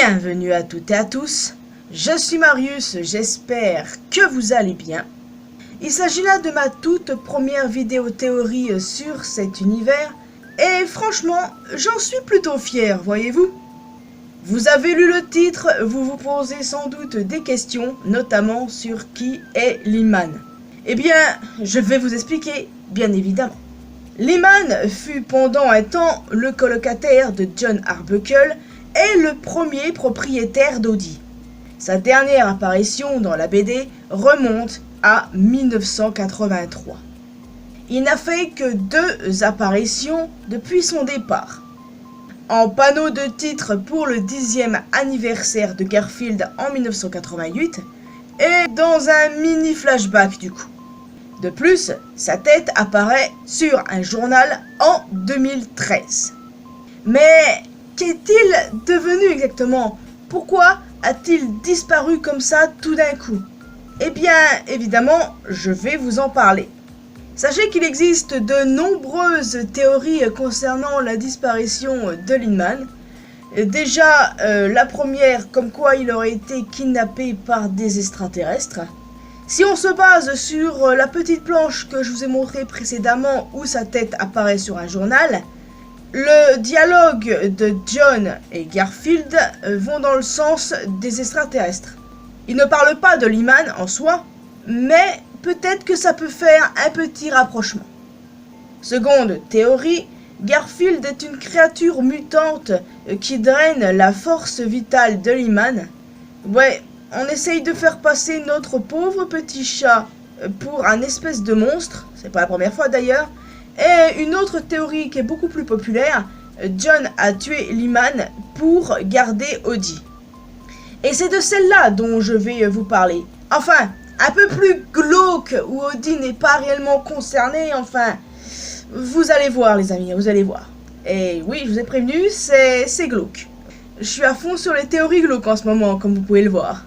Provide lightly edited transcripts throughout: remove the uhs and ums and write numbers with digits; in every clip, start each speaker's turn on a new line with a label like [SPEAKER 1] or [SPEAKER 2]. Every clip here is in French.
[SPEAKER 1] Bienvenue à toutes et à tous, je suis Marius, j'espère que vous allez bien. Il s'agit là de ma toute première vidéo théorie sur cet univers, et franchement, j'en suis plutôt fier, voyez-vous. Vous avez lu le titre, vous vous posez sans doute des questions, notamment sur qui est Lee-Man. Eh bien, je vais vous expliquer, bien évidemment. Lee-Man fut pendant un temps le colocataire de Jon Arbuckle et le premier propriétaire d'Audi. Sa dernière apparition dans la BD remonte à 1983. Il n'a fait que 2 apparitions depuis son départ. En panneau de titre pour le 10e anniversaire de Garfield en 1988 et dans un mini flashback du coup. De plus, sa tête apparaît sur un journal en 2013. Mais qu'est-il devenu exactement? Pourquoi a-t-il disparu comme ça tout d'un coup? Eh bien, évidemment, je vais vous en parler. Sachez qu'il existe de nombreuses théories concernant la disparition de Lee-Man. Déjà, la première, comme quoi il aurait été kidnappé par des extraterrestres. Si on se base sur la petite planche que je vous ai montrée précédemment où sa tête apparaît sur un journal, le dialogue de Jon et Garfield vont dans le sens des extraterrestres. Ils ne parlent pas de Lee-Man en soi, mais peut-être que ça peut faire un petit rapprochement. Seconde théorie, Garfield est une créature mutante qui draine la force vitale de Lee-Man. Ouais, on essaye de faire passer notre pauvre petit chat pour un espèce de monstre, c'est pas la première fois d'ailleurs. Et une autre théorie qui est beaucoup plus populaire, Jon a tué Lee-Man pour garder Audi. Et c'est de celle-là dont je vais vous parler. Enfin, un peu plus glauque, où Audi n'est pas réellement concerné, enfin, vous allez voir les amis, vous allez voir. Et oui, je vous ai prévenu, c'est glauque. Je suis à fond sur les théories glauques en ce moment, comme vous pouvez le voir.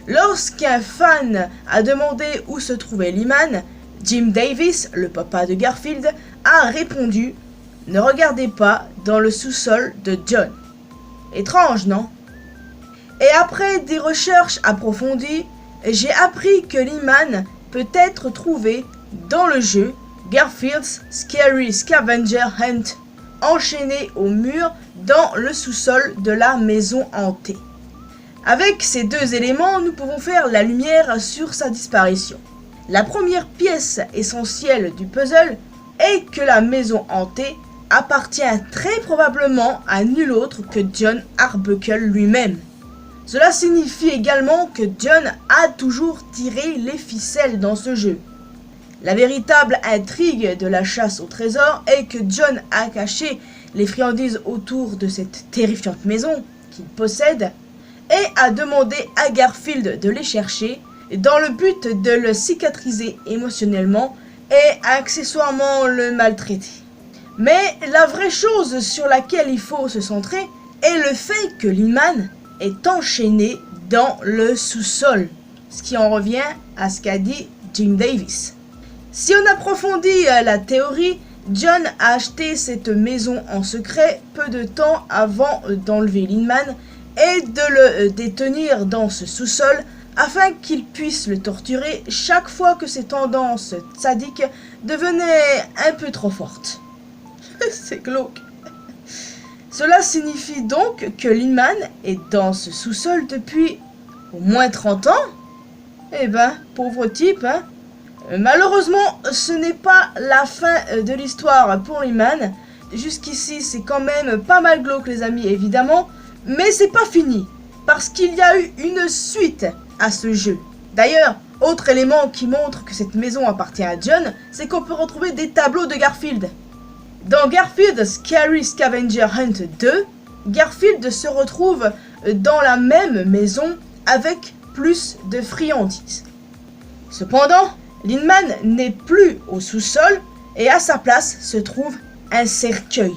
[SPEAKER 1] Lorsqu'un fan a demandé où se trouvait Lee-Man, Jim Davis, le papa de Garfield, a répondu « Ne regardez pas dans le sous-sol de Jon ». Étrange, non? Et après des recherches approfondies, j'ai appris que Lee-Man peut être trouvé dans le jeu Garfield's Scary Scavenger Hunt, enchaîné au mur dans le sous-sol de la maison hantée. Avec ces 2 éléments, nous pouvons faire la lumière sur sa disparition. La première pièce essentielle du puzzle est que la maison hantée appartient très probablement à nul autre que Jon Arbuckle lui-même. Cela signifie également que Jon a toujours tiré les ficelles dans ce jeu. La véritable intrigue de la chasse au trésor est que Jon a caché les friandises autour de cette terrifiante maison qu'il possède et a demandé à Garfield de les chercher dans le but de le cicatriser émotionnellement et accessoirement le maltraiter. Mais la vraie chose sur laquelle il faut se centrer est le fait que Lee-Man est enchaîné dans le sous-sol, ce qui en revient à ce qu'a dit Jim Davis. Si on approfondit la théorie, Jon a acheté cette maison en secret peu de temps avant d'enlever Lee-Man et de le détenir dans ce sous-sol afin qu'il puisse le torturer chaque fois que ses tendances sadiques devenaient un peu trop fortes. C'est glauque. Cela signifie donc que Lee-Man est dans ce sous-sol depuis au moins 30 ans? Eh ben, pauvre type, hein. Malheureusement, ce n'est pas la fin de l'histoire pour Lee-Man. Jusqu'ici, c'est quand même pas mal glauque les amis, évidemment. Mais c'est pas fini, parce qu'il y a eu une suite à ce jeu. D'ailleurs, autre élément qui montre que cette maison appartient à Jon, c'est qu'on peut retrouver des tableaux de Garfield. Dans Garfield Scary Scavenger Hunt 2, Garfield se retrouve dans la même maison avec plus de friandises. Cependant, Lee-Man n'est plus au sous-sol et à sa place se trouve un cercueil.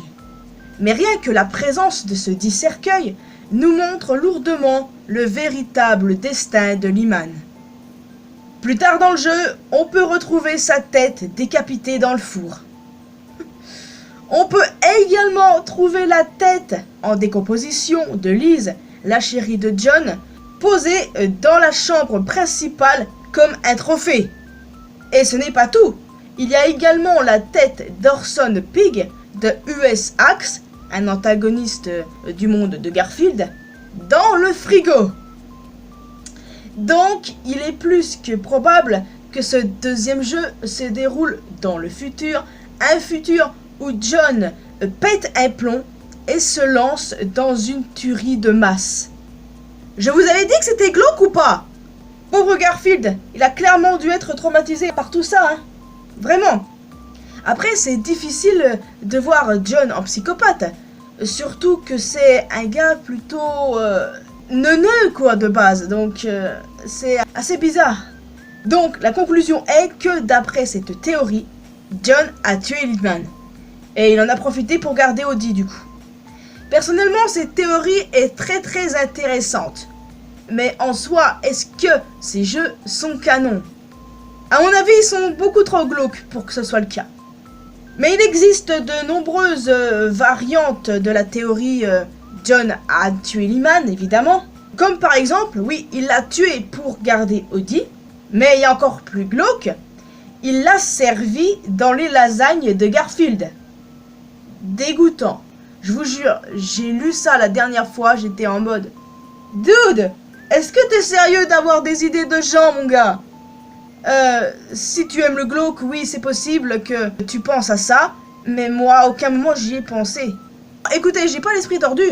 [SPEAKER 1] Mais rien que la présence de ce dit cercueil nous montre lourdement le véritable destin de Lee-Man. Plus tard dans le jeu, on peut retrouver sa tête décapitée dans le four. On peut également trouver la tête en décomposition de Liz, la chérie de John, posée dans la chambre principale comme un trophée. Et ce n'est pas tout. Il y a également la tête d'Orson Pig de US Axe, un antagoniste du monde de Garfield, dans le frigo. Donc, il est plus que probable que ce deuxième jeu se déroule dans le futur, un futur où John pète un plomb et se lance dans une tuerie de masse. Je vous avais dit que c'était glauque ou pas? Pauvre Garfield, il a clairement dû être traumatisé par tout ça, hein. Vraiment. Après, c'est difficile de voir John en psychopathe. Surtout que c'est un gars plutôt neuneux quoi de base. Donc c'est assez bizarre. Donc la conclusion est que d'après cette théorie, John a tué Liman. Et il en a profité pour garder Audie du coup. Personnellement, cette théorie est très intéressante. Mais en soi, est-ce que ces jeux sont canons? À mon avis, ils sont beaucoup trop glauques pour que ce soit le cas. Mais il existe de nombreuses variantes de la théorie John a tué Liman, évidemment. Comme par exemple, oui, il l'a tué pour garder Audie. Mais il y a encore plus glauque, il l'a servi dans les lasagnes de Garfield. Dégoûtant. Je vous jure, j'ai lu ça la dernière fois, j'étais en mode... Dude, est-ce que t'es sérieux d'avoir des idées de gens, mon gars? Si tu aimes le glauque, oui, c'est possible que tu penses à ça. Mais moi, à aucun moment, j'y ai pensé. Écoutez, j'ai pas l'esprit tordu.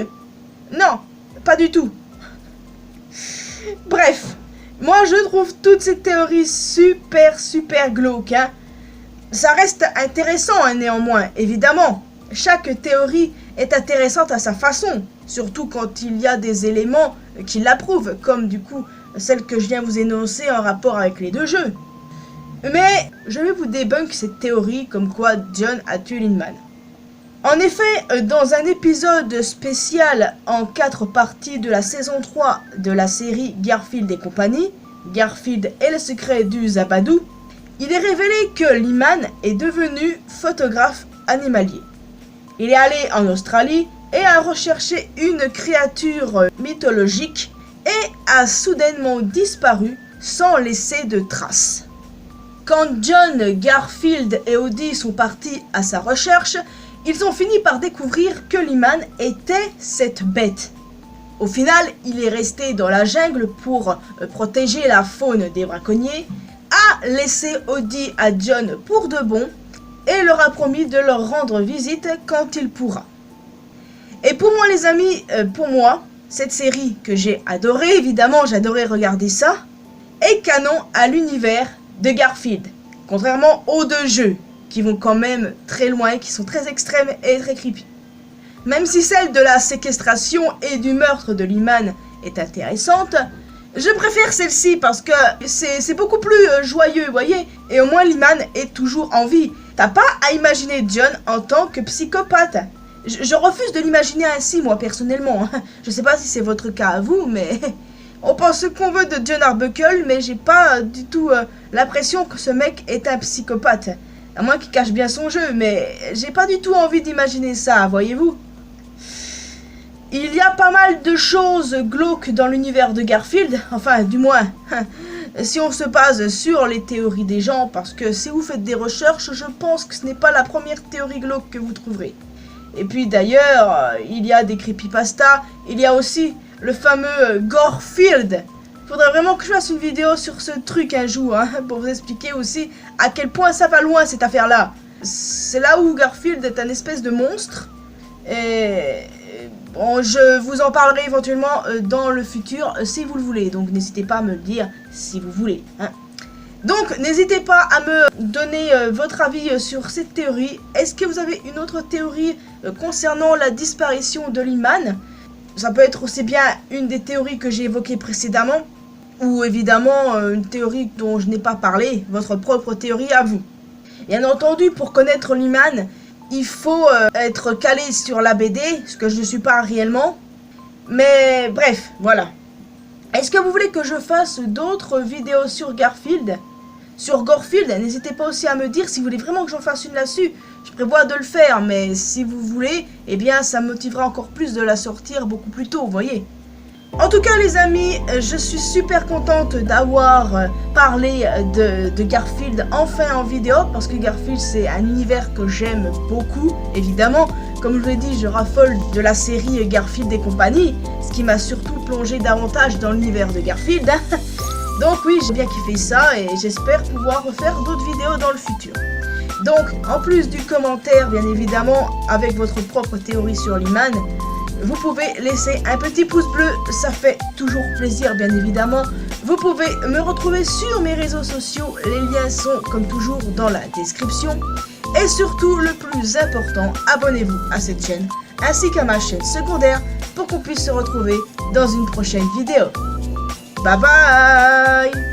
[SPEAKER 1] Non, pas du tout. Bref, moi, je trouve toutes ces théories super glauques, hein. Ça reste intéressant, hein, néanmoins, évidemment. Chaque théorie est intéressante à sa façon. Surtout quand il y a des éléments qui l'approuvent, comme du coup celle que je viens vous énoncer en rapport avec les deux jeux. Mais je vais vous débunk cette théorie comme quoi John a tué Liman. En effet, dans un épisode spécial en 4 parties de la saison 3 de la série Garfield et compagnie, Garfield et le secret du Zabadou, il est révélé que Liman est devenu photographe animalier. Il est allé en Australie et a recherché une créature mythologique et a soudainement disparu sans laisser de traces. Quand John, Garfield et Audie sont partis à sa recherche, ils ont fini par découvrir que Liman était cette bête. Au final, il est resté dans la jungle pour protéger la faune des braconniers, a laissé Audie à John pour de bon et leur a promis de leur rendre visite quand il pourra. Et pour moi les amis, cette série que j'ai adorée, évidemment j'adorais regarder ça, est canon à l'univers de Garfield. Contrairement aux deux jeux, qui vont quand même très loin, qui sont très extrêmes et très creepy. Même si celle de la séquestration et du meurtre de Liman est intéressante, je préfère celle-ci parce que c'est beaucoup plus joyeux, vous voyez. Et au moins Liman est toujours en vie. T'as pas à imaginer John en tant que psychopathe. Je refuse de l'imaginer ainsi, moi, personnellement. Je sais pas si c'est votre cas à vous, mais... On pense ce qu'on veut de John Arbuckle, mais j'ai pas du tout l'impression que ce mec est un psychopathe. À moins qu'il cache bien son jeu, mais j'ai pas du tout envie d'imaginer ça, voyez-vous. Il y a pas mal de choses glauques dans l'univers de Garfield, enfin, du moins, si on se base sur les théories des gens, parce que si vous faites des recherches, je pense que ce n'est pas la première théorie glauque que vous trouverez. Et puis d'ailleurs, il y a des creepypastas, il y a aussi le fameux Gorefield. Faudrait vraiment que je fasse une vidéo sur ce truc un jour, hein, pour vous expliquer aussi à quel point ça va loin cette affaire-là. C'est là où Garfield est un espèce de monstre. Et bon, je vous en parlerai éventuellement dans le futur si vous le voulez. Donc n'hésitez pas à me le dire si vous voulez, hein. Donc n'hésitez pas à me donner votre avis sur cette théorie. Est-ce que vous avez une autre théorie concernant la disparition de Liman? Ça peut être aussi bien une des théories que j'ai évoquées précédemment, ou évidemment une théorie dont je n'ai pas parlé, votre propre théorie à vous. Bien entendu, pour connaître Liman, il faut être calé sur la BD, ce que je ne suis pas réellement. Mais bref, voilà. Est-ce que vous voulez que je fasse d'autres vidéos sur Garfield? Sur Gorefield, n'hésitez pas aussi à me dire si vous voulez vraiment que j'en fasse une là-dessus. Je prévois de le faire, mais si vous voulez, eh bien ça me motivera encore plus de la sortir beaucoup plus tôt, vous voyez. En tout cas les amis, je suis super contente d'avoir parlé de Garfield enfin en vidéo, parce que Garfield c'est un univers que j'aime beaucoup, évidemment. Comme je vous l'ai dit, je raffole de la série Garfield et compagnie, ce qui m'a surtout plongé davantage dans l'univers de Garfield. Donc oui, j'ai bien kiffé ça et j'espère pouvoir refaire d'autres vidéos dans le futur. Donc, en plus du commentaire, bien évidemment, avec votre propre théorie sur l'Iman, vous pouvez laisser un petit pouce bleu, ça fait toujours plaisir, bien évidemment. Vous pouvez me retrouver sur mes réseaux sociaux, les liens sont comme toujours dans la description. Et surtout, le plus important, abonnez-vous à cette chaîne, ainsi qu'à ma chaîne secondaire, pour qu'on puisse se retrouver dans une prochaine vidéo. Bye bye!